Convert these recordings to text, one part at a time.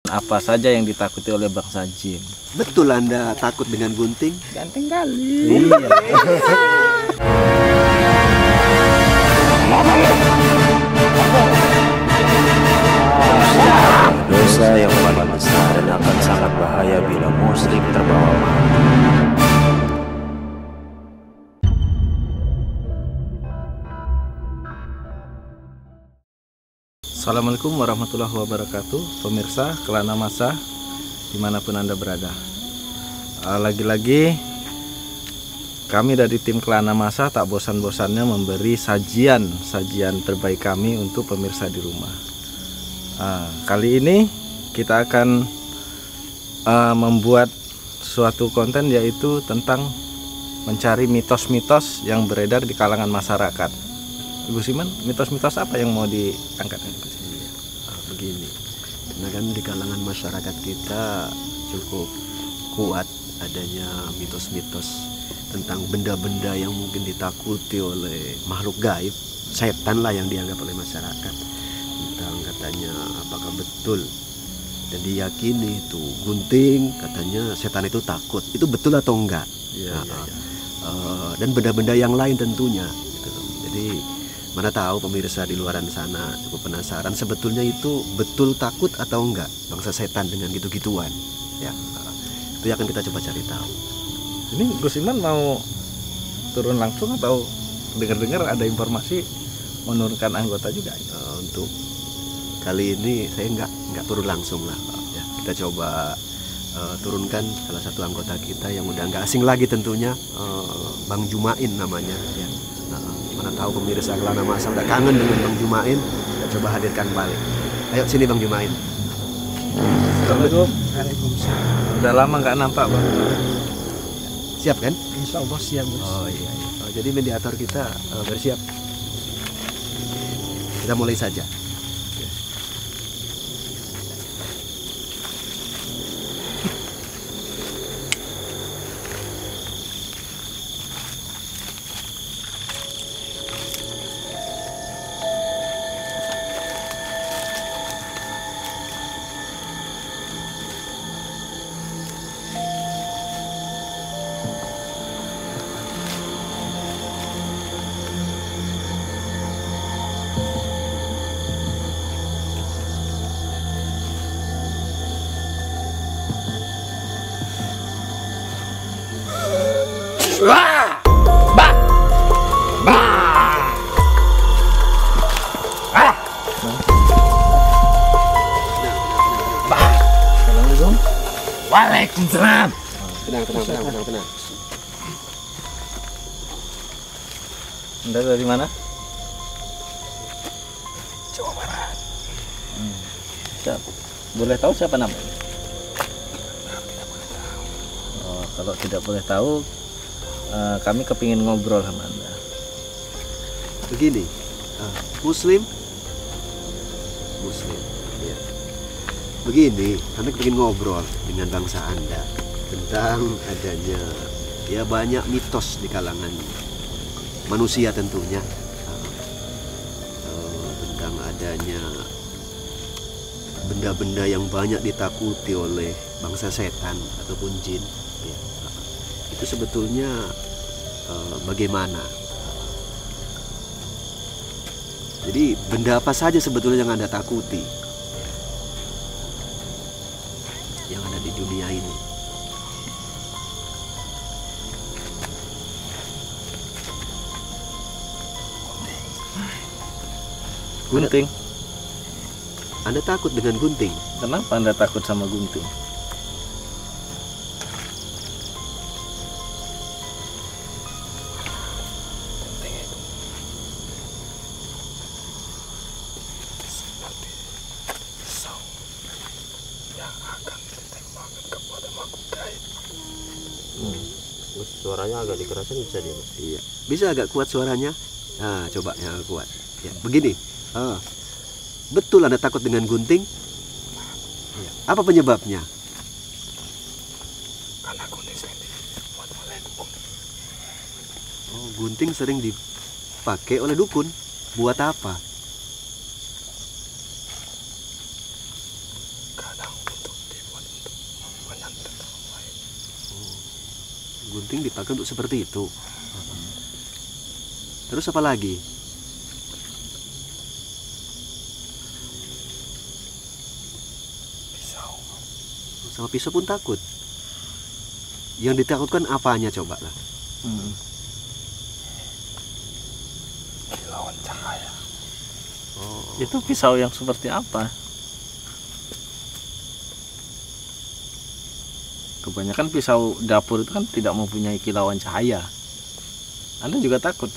Apa saja yang ditakuti oleh bangsa jin? Betul Anda takut dengan gunting? Ganteng kali. Iya. Dosa yang paling besar dan akan sangat bahaya bila muslim terbawa mati. Assalamualaikum warahmatullahi wabarakatuh, pemirsa Kelana Masa dimanapun Anda berada. Lagi-lagi kami dari tim Kelana Masa tak bosan-bosannya memberi sajian terbaik kami untuk pemirsa di rumah. Kali ini kita akan membuat suatu konten, yaitu tentang mencari mitos-mitos yang beredar di kalangan masyarakat. Ibu Siman, mitos-mitos apa yang mau diangkat? Begini, karena kan di kalangan masyarakat kita cukup kuat adanya mitos-mitos tentang benda-benda yang mungkin ditakuti oleh makhluk gaib, setan lah yang dianggap oleh masyarakat. Tentang katanya apakah betul dan diyakini itu gunting, katanya setan itu takut, itu betul atau enggak? Dan benda-benda yang lain tentunya gitu. Jadi mana tahu pemirsa di luaran sana cukup penasaran sebetulnya itu betul takut atau enggak bangsa setan dengan gitu-gituan. Ya, itu yang akan kita coba cari tahu. Ini Gus Iman mau turun langsung atau dengar-dengar ada informasi menurunkan anggota juga? Untuk kali ini saya nggak turun langsung lah. Ya, kita coba turunkan salah satu anggota kita yang udah nggak asing lagi tentunya, Bang Jumain namanya. Ya. Mana tahu pemirsa Kelana Masa udah kangen dengan Bang Jumain, kita coba hadirkan balik. Ayo sini Bang Jumain. Assalamualaikum. Waalaikumsalam. Udah lama nggak nampak Bang. Siap kan? Insya Allah siap, Bos. Oh iya. Jadi mediator kita bersiap. Kita mulai saja. Assalamualaikum. Waalaikumsalam. Tenang. Anda dari mana? Jawa Barat. Boleh tahu siapa namanya? Oh, kalau tidak boleh tahu, kami kepingin ngobrol sama Anda. Begini, Muslim. Ya. Begini, kami ingin ngobrol dengan bangsa Anda tentang adanya ya banyak mitos di kalangan manusia tentunya, tentang adanya benda-benda yang banyak ditakuti oleh bangsa setan ataupun jin. Ya. Itu sebetulnya bagaimana? Jadi benda apa saja sebetulnya yang Anda takuti yang ada di dunia ini? Gunting. Anda takut dengan gunting? Kenapa Anda takut sama gunting? Gunting itu seperti pisau yang akan ditembakkan kepada makhluk gaib. Terus suaranya agak dikerasin bisa dia, Mas? Iya. Bisa agak kuat suaranya? Nah, coba yang kuat. Ya, begini. Betul Anda takut dengan gunting? Ya. Apa penyebabnya? Karena gunting sering dibuat oleh dukun. Oh, gunting sering dipakai oleh dukun. Buat apa? Kadang untuk gunting dipakai untuk seperti itu. Terus apa lagi? Pisau. Sama pisau pun takut. Yang ditakutkan apanya coba lah? Kilauan cahaya. Itu pisau yang seperti apa? Kebanyakan pisau dapur itu kan tidak mempunyai kilauan cahaya. Anda juga takut?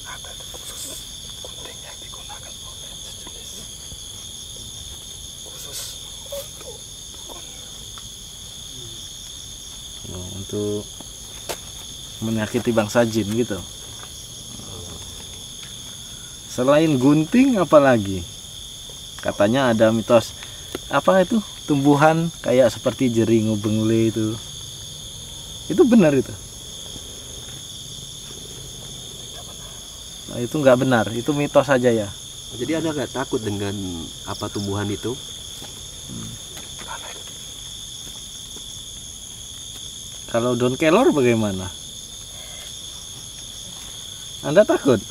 Ada itu khusus gunting yang digunakan oleh sejenis khusus untuk dukun. Oh, untuk menyakiti bangsa jin gitu. Selain gunting apa lagi? Katanya ada mitos apa itu tumbuhan kayak seperti jeringo bengle itu. Itu benar itu? Nah, itu nggak benar, itu mitos saja ya. Jadi Anda nggak takut dengan apa tumbuhan itu? Kalau daun kelor bagaimana? Anda takut?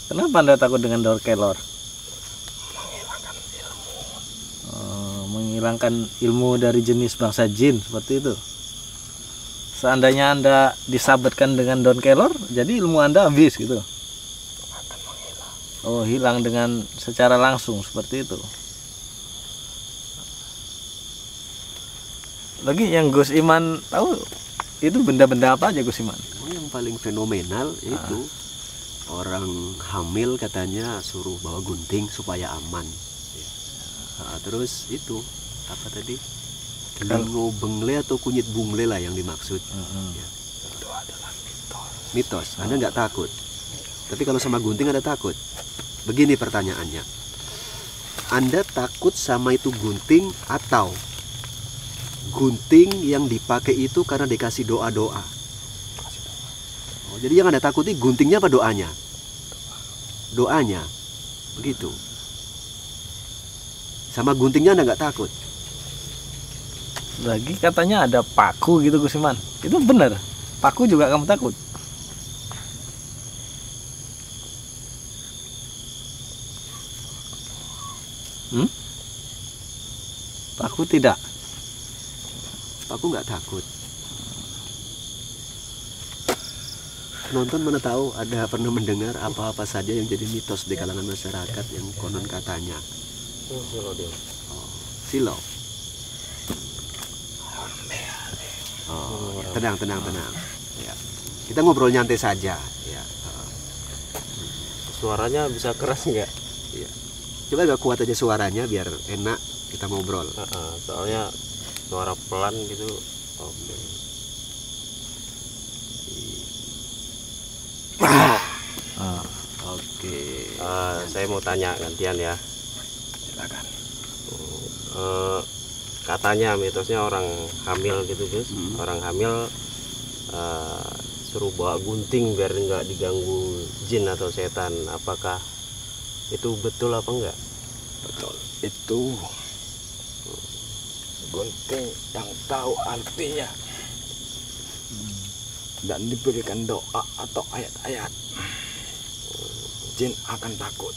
Kenapa Anda takut dengan daun kelor? Menghilangkan ilmu dari jenis bangsa jin seperti itu. Seandainya Anda disabetkan dengan daun kelor, jadi ilmu Anda habis gitu. Oh, hilang dengan secara langsung seperti itu. Lagi yang Gus Iman tahu itu benda-benda apa aja Gus Iman? Yang paling fenomenal itu orang hamil katanya suruh bawa gunting supaya aman. Nah, terus itu apa tadi? Telingo bengle atau kunyit bungle lah yang dimaksud. Ya. Itu adalah mitos. Mitos. Anda nggak takut. Tapi kalau sama gunting Anda takut. Begini pertanyaannya. Anda takut sama itu gunting atau gunting yang dipakai itu karena dikasih doa-doa? Oh, jadi yang Anda takuti guntingnya apa doanya? Doanya. Begitu. Sama guntingnya Anda nggak takut. Lagi katanya ada paku gitu Gus Iman. Itu benar. Paku juga kamu takut? Paku tidak. Paku nggak takut. Penonton mana tahu ada pernah mendengar apa-apa saja yang jadi mitos di kalangan masyarakat yang konon katanya. Silau. Oh, tenang. Ya. Kita ngobrol nyantai saja. Ya. Suaranya bisa keras nggak? Ya. Coba agak kuat aja suaranya biar enak kita ngobrol. Soalnya suara pelan gitu. Oke. Oke. Saya mau tanya gantian ya. Silakan. Katanya mitosnya orang hamil gitu Gus, orang hamil suruh bawa gunting biar nggak diganggu jin atau setan. Apakah itu betul apa enggak? Betul. Itu gunting yang tahu artinya dan diberikan doa atau ayat-ayat, jin akan takut.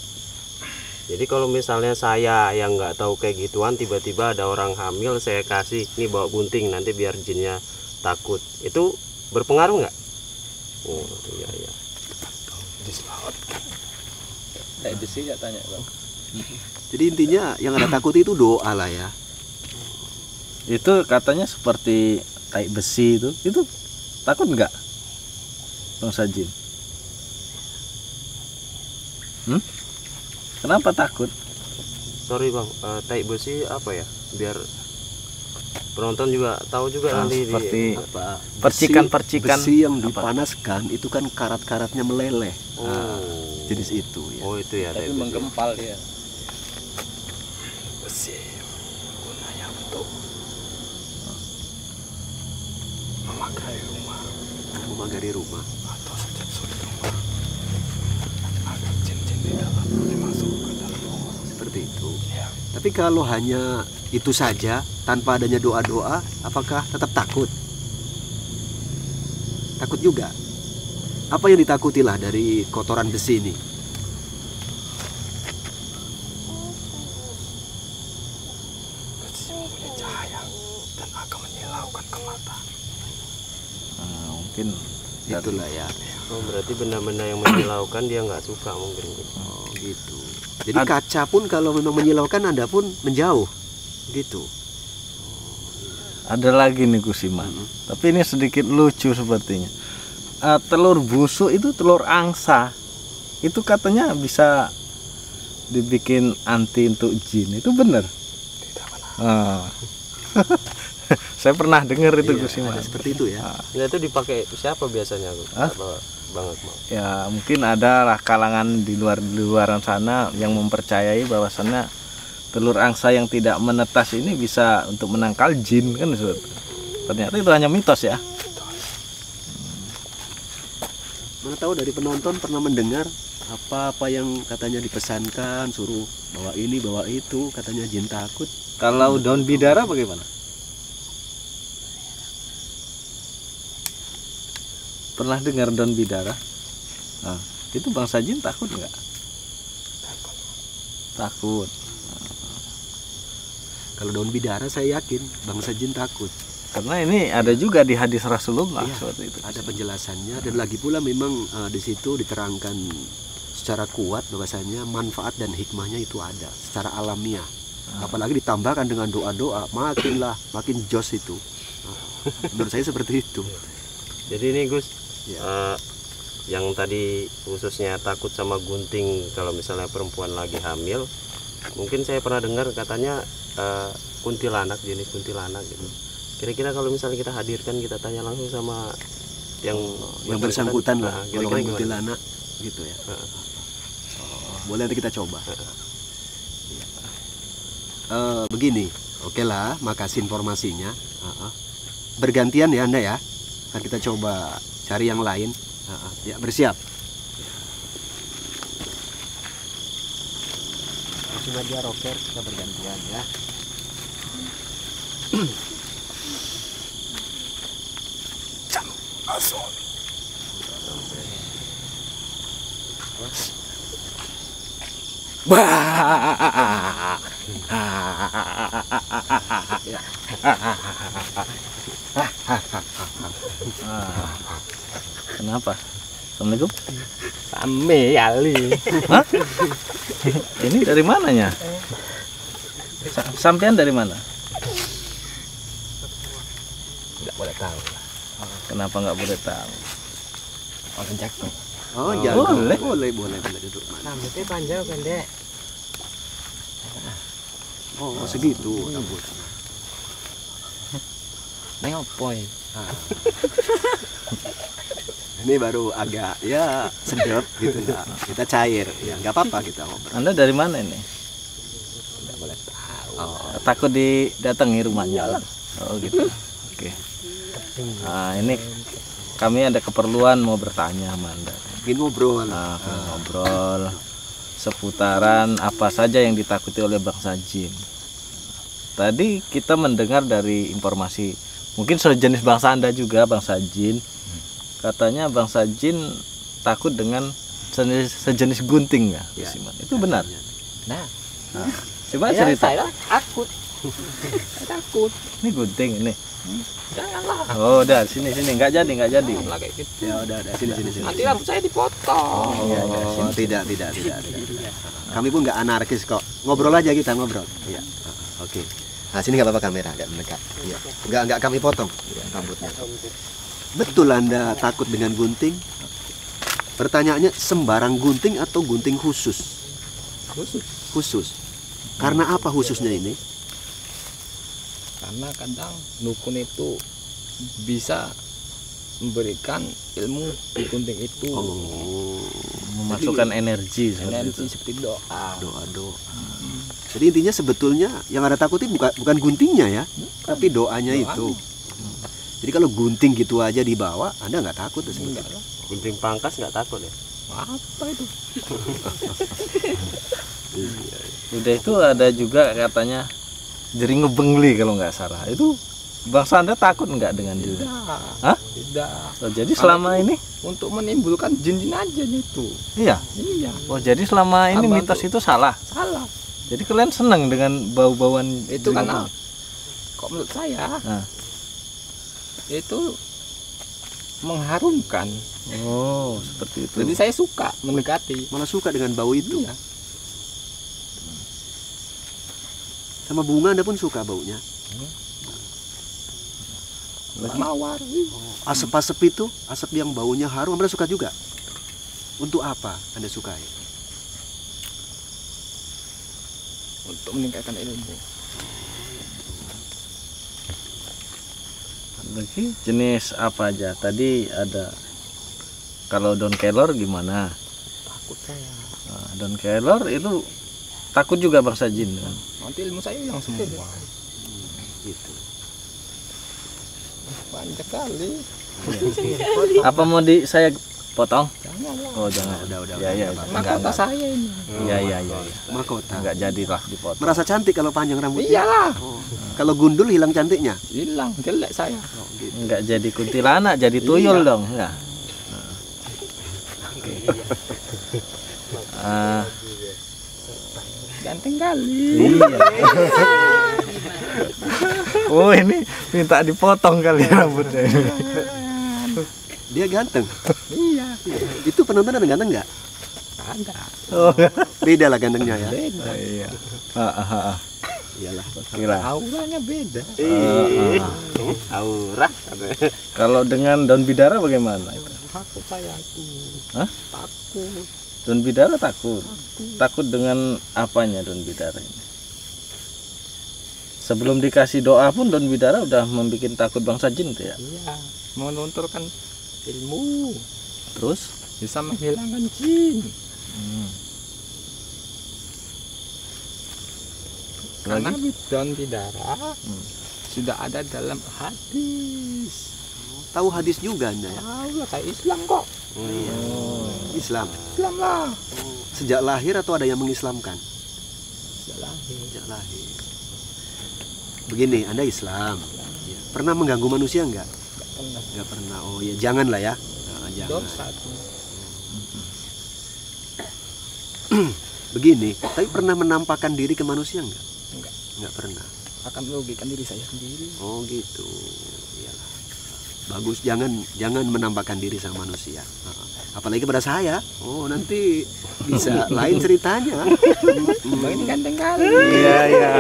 Jadi kalau misalnya saya yang nggak tahu kayak gituan, tiba-tiba ada orang hamil, saya kasih nih bawa gunting nanti biar jinnya takut, itu berpengaruh nggak? Oh iya. Dislaut. Besi ya tanya Bang. Jadi intinya yang Anda takuti itu doa lah ya. Itu katanya seperti tai besi itu takut nggak bangsa jin? Kenapa takut? Sorry Bang, tai besi apa ya? Biar penonton juga tahu juga nanti seperti Apa? percikan-percikan Besi yang apa? dipanaskan itu kan karat-karatnya meleleh. Jenis itu ya. Oh itu ya, tai besi. menggempal dia. Besi gunanya untuk memakai rumah Memagari rumah. atau setiap sulit rumah agar jin-jin di dalam boleh masuk ke dalam rumah. Seperti itu. Tapi kalau hanya itu saja tanpa adanya doa-doa, apakah tetap takut? Takut juga. Apa yang ditakutilah dari kotoran besi ini? Besi mempunyai cahaya dan akan menyilaukan ke mata. Mungkin Itulah ya. Oh, berarti benda-benda yang menyilaukan dia nggak suka mungkin. Oh gitu. Jadi kaca pun kalau memang menyilaukan Anda pun menjauh. Gitu. ada lagi nih Gusiman. Tapi ini sedikit lucu sepertinya. Telur busuk itu telur angsa. Itu katanya bisa dibikin anti untuk jin. Itu benar? Tidak benar. Saya pernah dengar itu Iya, Gusiman. ada seperti itu ya. Nah, itu dipakai siapa biasanya? Apa banget mau? Ya mungkin ada lah kalangan di luaran sana yang mempercayai bahwasannya telur angsa yang tidak menetas ini bisa untuk menangkal jin kan. Ternyata itu hanya mitos ya. Mana tahu dari penonton pernah mendengar apa-apa yang katanya dipesankan, suruh bawa ini bawa itu, katanya jin takut. Kalau daun bidara bagaimana? Pernah dengar daun bidara? Nah, itu bangsa jin takut nggak? Takut. Kalau daun bidara saya yakin bangsa jin takut. Karena ini ada juga di hadis Rasulullah Iya, seperti itu. ada penjelasannya dan lagi pula memang di situ diterangkan secara kuat bahwasanya manfaat dan hikmahnya itu ada secara alamiah. Apalagi ditambahkan dengan doa-doa, makin jos itu. Menurut saya seperti itu. Jadi ini Gus, Ya. yang tadi khususnya takut sama gunting kalau misalnya perempuan lagi hamil, mungkin saya pernah dengar katanya kuntilanak, jenis kuntilanak gitu. Kira-kira kalau misalnya kita hadirkan, kita tanya langsung sama yang Bersangkutan lah, kira-kira golongan gimana? kuntilanak gitu ya. Boleh nanti kita coba. Begini, oke lah, makasih informasinya. Bergantian ya Anda ya. Kan kita coba cari yang lain. Ya, bersiap. Cuma dia rocker, kita bergantian ya. Asal. Kenapa? Assalamualaikum. Same kali. Hah? Ini dari mananya? Sampean dari mana? Tidak boleh tahu. Kenapa nggak boleh tahu? Orang jago. Oh, jangan. boleh. Boleh duduk. Rambutnya panjang pendek. Oh, segitu rambut. Nengok poin. Ini baru agak ya sedap gitu ya. Kita cair ya, nggak apa-apa kita ngobrol. Anda dari mana ini? Tidak boleh tahu. Takut didatangi rumahnya? Oh gitu. Oke. Nah, ini kami ada keperluan mau bertanya sama Anda. Ingin ngobrol. Ngobrol seputaran apa saja yang ditakuti oleh bangsa jin. Tadi kita mendengar dari informasi, mungkin sejenis bangsa Anda juga, bangsa jin. Katanya bangsa jin takut dengan sejenis gunting ya, Ya. Gusiman. Itu benar? Nah, Coba ya, cerita. saya takut. Saya takut. Ini gunting ini. Janganlah. Oh, udah sini nggak jadi. Lah kayak gitu. Ya udah sini. Nanti rambut saya dipotong. Oh, tidak. Kami pun nggak anarkis kok. Ngobrol aja kita ngobrol. Iya. Oke. Nah, sini nggak apa-apa kamera, agak mendekat. Iya. Nggak kami potong rambutnya. Betul Anda takut dengan gunting? Pertanyaannya sembarang gunting atau gunting khusus? Khusus. Karena apa khususnya ini? Karena kadang dukun itu bisa memberikan ilmu di gunting itu. Oh, Memasukkan energi seperti itu. Energi seperti doa. doa. Jadi intinya sebetulnya yang Anda takuti bukan guntingnya ya, tapi doanya itu. Jadi kalau gunting gitu aja dibawa, Anda nggak takut ya sebetulnya. Enggak lah. Gunting pangkas nggak takut ya? Apa itu? Udah itu ada juga katanya jering ngebengli kalau nggak salah. Itu bangsa Anda takut nggak dengan jin? Hah? Tidak. Oh, jadi selama ini? Untuk menimbulkan jin-jin aja itu. Iya. Iya. Oh, jadi selama ini Abang mitos tuh itu salah. salah. Jadi kalian senang dengan bau-bauan Itu jin karena kok menurut saya Nah. itu mengharumkan. Oh, seperti itu. Jadi saya suka mendekati. Malah suka dengan bau itu. Iya. Sama bunga Anda pun suka baunya. Mawar. Asap-asap itu, asap yang baunya harum, Anda suka juga? Untuk apa Anda sukai? Untuk meningkatkan ilmu. Lagi jenis apa aja? Tadi ada kalau daun kelor gimana? Takut saya. Nah, daun kelor itu takut juga bangsa jin kan? Nanti ilmu saya hilang semua. Gitu. Banyak kali. Apa mau saya potong? Janganlah. Oh jangan. Udah. Ya ya. Mahkota saya ini. Iya. Mahkota. Enggak jadilah dipotong. Merasa cantik kalau panjang rambutnya. Iyalah. Oh. Kalau gundul hilang cantiknya. Hilang, jelek saya. Oh, gitu. Enggak jadi kuntilanak, jadi tuyul dong. Ya. Ganteng kali. Iya. Oh ini minta dipotong kali rambutnya. Dia ganteng. Iya. Itu penonton ada ganteng nggak? Ada. Oh. Beda lah gantengnya ya. Beda. Iya. Iyalah. Kira. Auranya beda. Aura. Kalau dengan daun bidara bagaimana itu? Takut saya itu. Hah? Takut. Daun bidara takut. Takut dengan apanya daun bidara ini? Sebelum dikasih doa pun daun bidara udah membuat takut bangsa jin tuh ya. Iya. Menunturkan ilmu. Terus? Bisa menghilangkan jin. Karena daun bidara sudah ada dalam hadis. Tahu hadis juga Anda ya? Tahu lah, kayak Islam kok. Islam. Islam lah. Sejak lahir atau ada yang mengislamkan? Salah. Sejak lahir. Begini, Anda Islam. Ya. Pernah mengganggu manusia enggak? Pernah. Enggak pernah. Oh ya, janganlah ya. Nah, jangan. Dosa tuh. Begini, tapi pernah menampakkan diri ke manusia enggak? Enggak. Enggak pernah. Akan merugikan diri saya sendiri. Oh gitu. Iyalah. Bagus, jangan menampakkan diri sama manusia. Apalagi pada saya. Oh, nanti bisa lain ceritanya. Bang ini ganteng kali. Iya.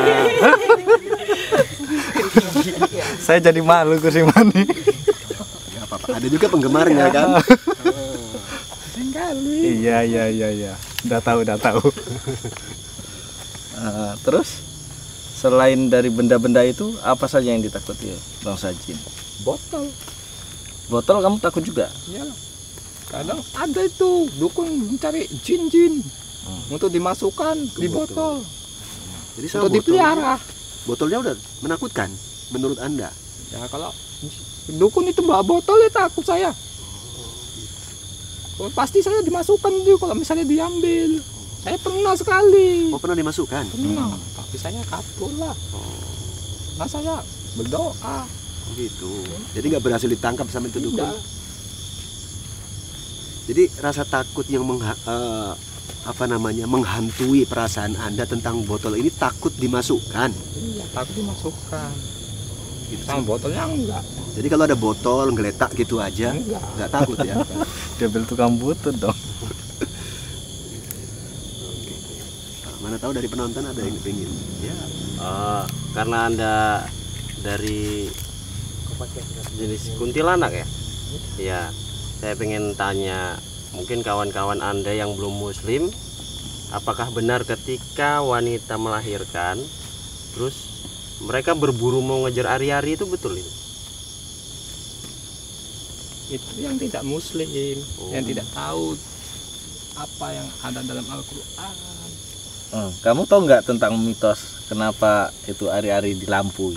Saya jadi malu Gus Imani. Enggak apa-apa. Ada juga penggemarnya kan. Ganteng kali. Iya. Udah tahu. Terus selain dari benda-benda itu apa saja yang ditakuti bangsa jin? Botol. Botol kamu takut juga? Iyalah. Kadang ada itu dukun mencari jin-jin untuk dimasukkan di botol. Jadi sama Untuk dipelihara. Botolnya udah menakutkan menurut Anda. Ya kalau dukun itu bawa botol ya takut saya. Oh, pasti saya dimasukkan itu kalau misalnya diambil. Saya pernah sekali. Oh, pernah dimasukkan? Pernah. Tapi saya kabur lah. Nah saya berdoa. Oh, gitu. Jadi nggak berhasil ditangkap sama itu dukun. Tidak. Jadi rasa takut yang menghantui perasaan Anda tentang botol ini takut dimasukkan. Iya, takut dimasukkan. Gitu. Sama botolnya enggak. Jadi kalau ada botol ngeletak gitu aja, Enggak. nggak takut ya? Dia beli tukang butut dong. Mana tahu dari penonton ada yang pengen. Ya. Karena Anda dari jenis kuntilanak ya? Ya, saya pengen tanya, mungkin kawan-kawan Anda yang belum muslim, apakah benar ketika wanita melahirkan, terus mereka berburu mau ngejar ari-ari itu betul itu? Itu yang tidak muslim, yang tidak tahu apa yang ada dalam Al-Quran. Kamu tahu nggak tentang mitos kenapa itu ari-ari dilampui?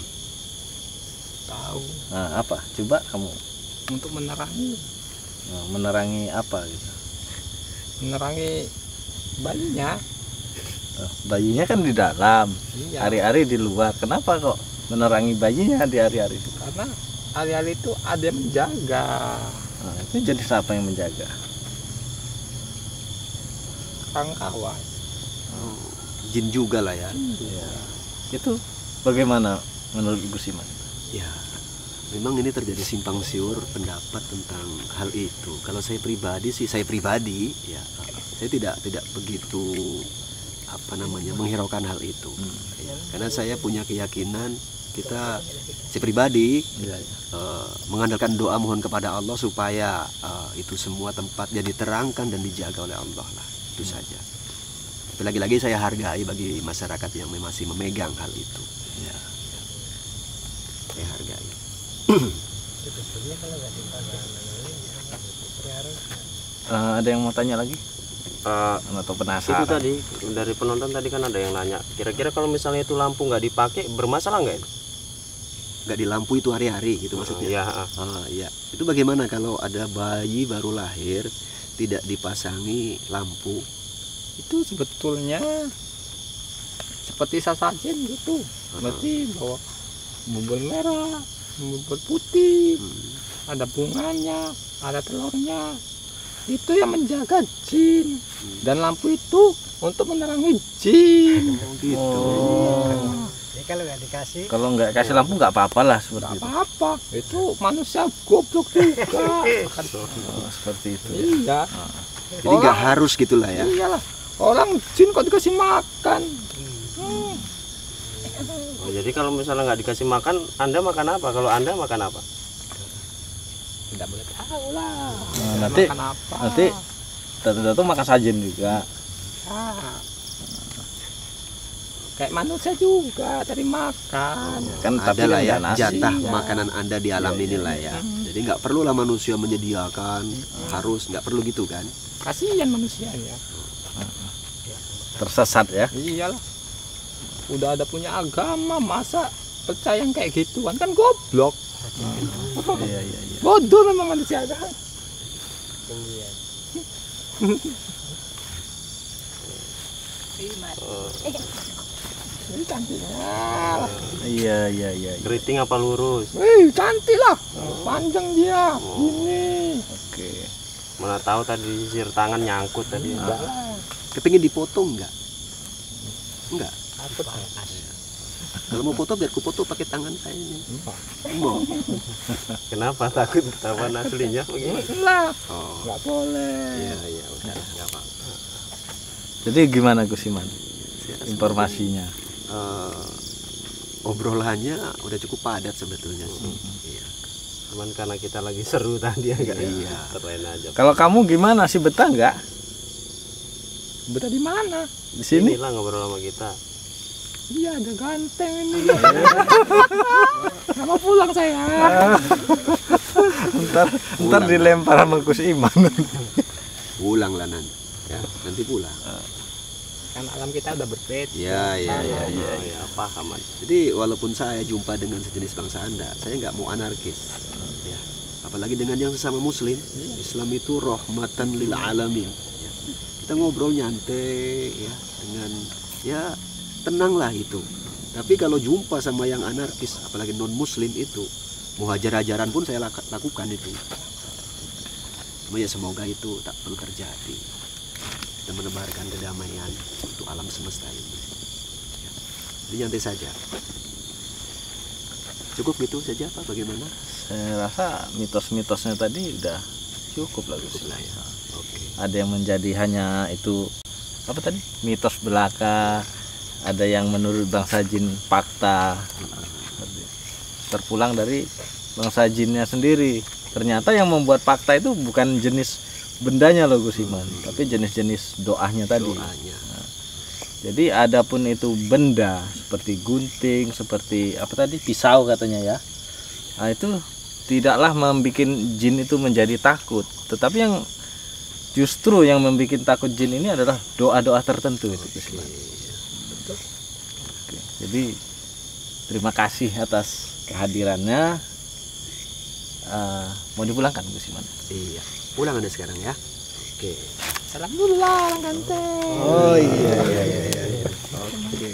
Tahu. Nah, apa? Coba kamu Untuk menerangi. menerangi apa gitu? Menerangi bayinya. Bayinya kan di dalam, Iya. hari-hari di luar. Kenapa kok menerangi bayinya di hari-hari itu? Karena hari-hari itu ada yang menjaga. Nah, itu jenis apa yang menjaga? Kawan-kawan. Jin juga lah ya. Ya. Itu bagaimana menurut Gus Iman? Ya, memang ini terjadi simpang siur pendapat tentang hal itu. Kalau saya pribadi sih, saya tidak begitu menghiraukan hal itu. Ya, karena saya punya keyakinan saya pribadi Ya, mengandalkan doa mohon kepada Allah supaya itu semua tempatnya diterangkan dan dijaga oleh Allah lah. Itu saja. Tapi lagi-lagi saya hargai bagi masyarakat yang masih memegang hal itu. ya. Saya hargai. Ada yang mau tanya lagi? Atau Itu penasaran? tadi dari penonton tadi kan ada yang nanya, kira-kira kalau misalnya itu lampu nggak dipakai bermasalah nggak itu? Nggak di lampu itu hari-hari gitu maksudnya. Iya. Iya. Itu bagaimana kalau ada bayi baru lahir tidak dipasangi lampu? Itu sebetulnya seperti sasajen gitu. Berarti bawa bubur merah, bubur putih, ada bunganya, ada telurnya. Itu yang menjaga jin. Dan lampu itu untuk menerangi jin. Gitu. Oh. Jadi kalau nggak dikasih, Kalau nggak kasih lampu nggak apa-apa lah seperti Nggak itu. apa-apa. Itu manusia goblok juga. Oh, seperti itu. Ya. Iya. Jadi nggak harus gitulah ya. Iyalah. Orang jin kok dikasih makan. Oh, jadi kalau misalnya nggak dikasih makan, Anda makan apa? Kalau Anda makan apa? Tidak boleh tahu lah. Nah, nanti Makan apa? Datu-datu makan sajen juga. Ah. Kayak manusia juga cari makan. Kan tapi Ada lah kan ya nggak nasi. jatah Iya. makanan Anda di alam inilah ya. Jadi nggak perlulah manusia menyediakan, harus nggak perlu gitu kan. Kasihan manusianya. Tersesat ya. Iyalah. Udah ada punya agama, masa percaya yang kayak gituan kan goblok. Iya, iya, iya. Bodoh memang manusia kan. Ini cantiknya. Iya, iya, iya. Iya. Keriting apa lurus? Cantik lah. Panjang dia. Ini. Oke. Mana tahu tadi sisir tangan nyangkut tadi. Kepingin dipotong nggak? Enggak. Takut saya. Kalau mau foto biar ku foto pakai tangan saya ini. Mau. Kenapa takut ketahuan aslinya? Bagaimana? Lah, Oh. nggak boleh. Iya iya udah nggak apa-apa. Jadi gimana Gus Iman? Informasinya. Obrolannya udah cukup padat sebetulnya sih. Iya. Cuman karena kita lagi seru tadi agak Iya. keren aja. Kalau kamu gimana sih, betah nggak Betah di mana? di sini? Inilah ngobrol sama kita. Iya, ada ganteng ini. Nggak mau pulang saya. Ntar dilempar sama Gus Iman. Pulang lah nanti. Ya, nanti pulang. Kan alam kita udah berbeda. Iya iya iya. Oh, ya, paham. Jadi walaupun saya jumpa dengan sejenis bangsa Anda, saya nggak mau anarkis. Ya. Apalagi dengan yang sesama Muslim. Islam itu rahmatan lil alamin. Ya. Kita ngobrol nyantai ya dengan ya tenanglah itu. Tapi kalau jumpa sama yang anarkis, apalagi non Muslim itu, mau hajar-hajaran pun saya lakukan itu. Cuma ya semoga itu tak perlu terjadi. Kita menebarkan kedamaian untuk alam semesta ini. Ya. Jadi nyantai saja. Cukup gitu saja Pak, bagaimana? Saya rasa mitos-mitosnya tadi udah cukup lah Gus. Lah ya. Oke. Ada yang menjadi hanya itu apa tadi? Mitos belaka. Ada yang menurut bangsa jin fakta. Terpulang dari bangsa jinnya sendiri. Ternyata yang membuat fakta itu bukan jenis bendanya loh Gus Iman, tapi jenis-jenis doanya tadi. Doanya. Jadi adapun itu benda seperti gunting, seperti apa tadi pisau katanya ya. Nah, itu tidaklah membuat jin itu menjadi takut, tetapi yang justru yang membuat takut jin ini adalah doa-doa tertentu itu Gus Iman. Oke, jadi terima kasih atas kehadirannya. Mau dipulangkan Gus Iman? Iya. Pulang Anda sekarang ya. Oke. Salam dulu lah ganteng. Oh iya. Oke.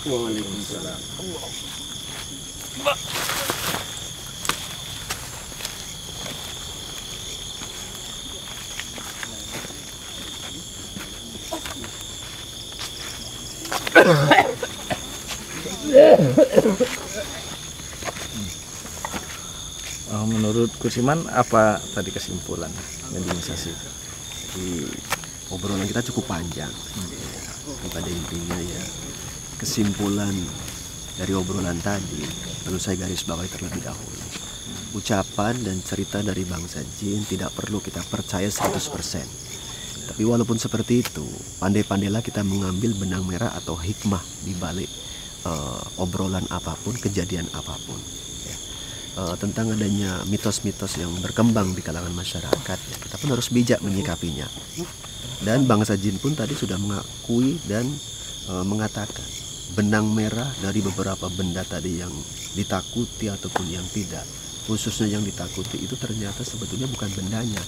Waalaikumsalam. Menurut Kursiman apa tadi kesimpulan mediumisasi? Jadi obrolan kita cukup panjang. Pada intinya ya, kesimpulan dari obrolan tadi perlu saya garis bawahi terlebih dahulu. Ucapan dan cerita dari bangsa jin tidak perlu kita percaya 100%. Tapi walaupun seperti itu, pandai-pandailah kita mengambil benang merah atau hikmah di balik obrolan apapun, kejadian apapun. Tentang adanya mitos-mitos yang berkembang di kalangan masyarakat, ya, kita pun harus bijak menyikapinya. Dan bangsa jin pun tadi sudah mengakui dan mengatakan benang merah dari beberapa benda tadi yang ditakuti ataupun yang tidak, khususnya yang ditakuti itu ternyata sebetulnya bukan bendanya,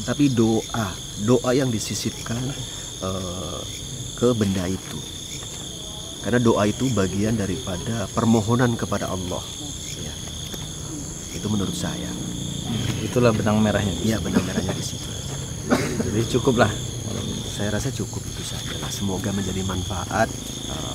tapi doa yang disisipkan ke benda itu. Karena doa itu bagian daripada permohonan kepada Allah. Itu menurut saya. Itulah benang merahnya. Iya, benang merahnya di situ. Jadi cukuplah. Saya rasa cukup itu saja lah. Semoga menjadi manfaat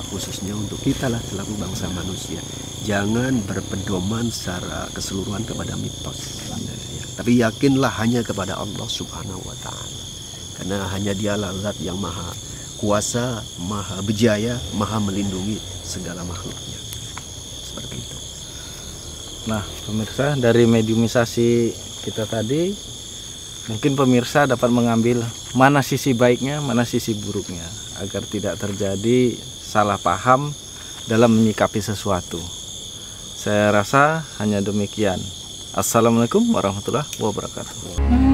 khususnya untuk kita lah selaku bangsa manusia. Jangan berpedoman secara keseluruhan kepada mitos. Ya. Tapi yakinlah hanya kepada Allah Subhanahu wa taala. Karena hanya Dialah zat yang maha kuasa, maha bejaya, maha melindungi segala makhluknya. Seperti itu. Nah, pemirsa, dari mediumisasi kita tadi, mungkin pemirsa dapat mengambil mana sisi baiknya, mana sisi buruknya, agar tidak terjadi salah paham dalam menyikapi sesuatu. Saya rasa hanya demikian. Assalamualaikum warahmatullahi wabarakatuh.